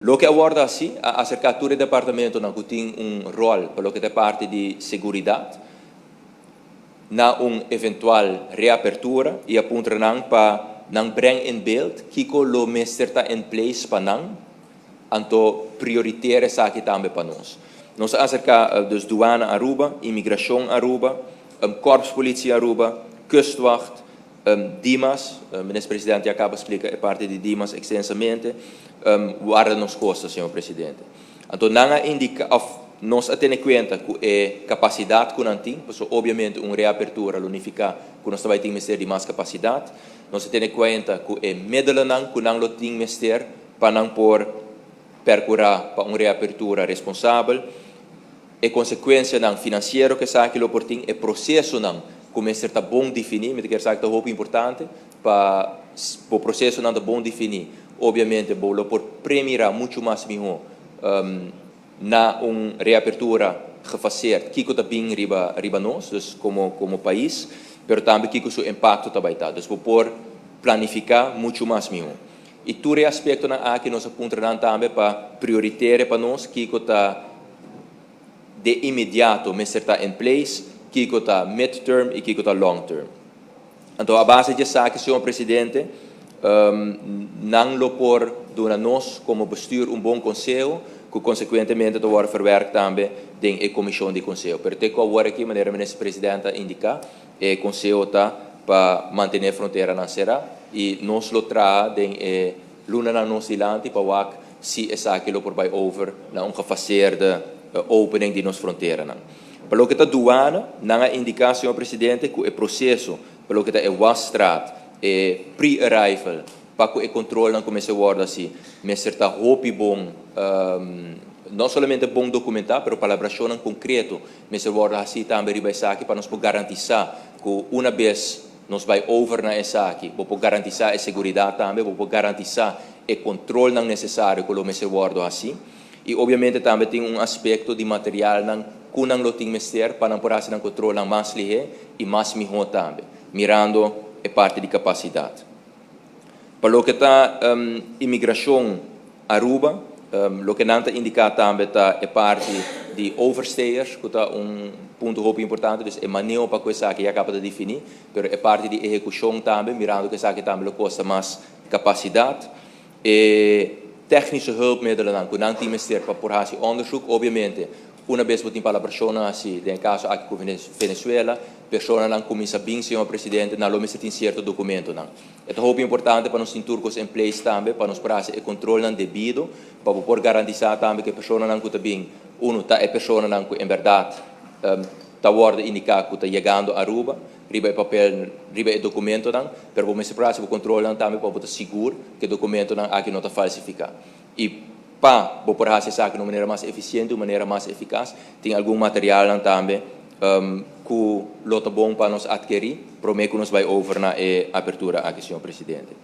Lo que aborda assim, acerca do departamento não tem rol para o que é parte de segurança, na eventual reapertura e aponta não para não bring in beeld que lo mestre está em place para não, anto prioritário essa aqui também para nós. Nós acerca dos douana Aruba, imigração Aruba, Korps Politie Aruba, Kustwacht, Dimas, o ministro-presidente acaba de explicar a parte de Dimas extensamente, guarda nos costas, senhor presidente. Então, não indica, nós temos conta que a capacidade que nós temos, obviamente, uma reapertura, unificar, que nós também temos de mais capacidade, nós temos conta que a medida que nós temos para não por percorrer para uma reapertura responsável, a consequência financeira que está aqui, é processo não, começa a bom definir, mas quer dizer que é muito importante para o processo não bom definir. Obviamente, vou por premiar muito mais melhor na reapertura que fazer, que está bem riba nós, como país, mas também que o seu impacto também está. Então, vou por planificar muito mais melhor. E todo aspecto que nós apontamos também para prioritário para nós, que está de imediato, mas está em place, que está mid-term e que está long-term. Então, a base de que senhor presidente, não lo por donar nós como bestuur bom conselho, que consequentemente vai verwerkt também dentro da comissão de conselho. Pero te agora aqui, maneira ministro-presidente indica, o conselho está para manter a fronteira na serra e nós lo traz dentro luna na nossa ilante para se essa aqui lo por vai over na fazer de opening de nossa fronteira. Para o que está douana, não indica, senhor presidente, que o processo, para o que está Wastrat, é pre-arrival, para que o controle não comece a guardar assim, mas está muito bom, não somente bom documentar, mas para a elaboração concreto, mas a guardar assim também riba essa aqui, para nós garantizar que uma vez nós vai over na essa aqui, vou garantizar a segurança também, vou garantizar o controle não necessário que o mês guarda assim, e obviamente também tem aspecto de material não kunang loting mester para não poder não controlar mais lihe e mais melhor também, mirando a parte de capacidade. Para o que está imigração Aruba, o que não está indicado também está a parte de overstayers, que está ponto muito importante, então é maneira para que essa aqui acaba de definir, mas a parte de execução também, mirando que essa aqui também custa mais capacidade. E technische hulpmiddelen que não tem mester para poder fazer onderzoek, obviamente, uma vez que para a pessoa assim, em caso aqui com Venezuela, a pessoa não começa bem, senhor presidente, não lo tem certo documento não. É muito importante para nós ter turcos em place também, para nós fazer o controle não devido, para poder garantizar também que a pessoa não está bem, a pessoa não em verdade está guarda indicado que está chegando a Aruba, riba o papel, riba o documento não, para poder fazer o controle também para poder seguro que o documento não aqui não está falsificado. E para poder fazer isso de uma maneira mais eficiente, de uma maneira mais eficaz, tem algum material também que é bom para nós adquirir, prometo que nós vai over na abertura aqui, senhor presidente.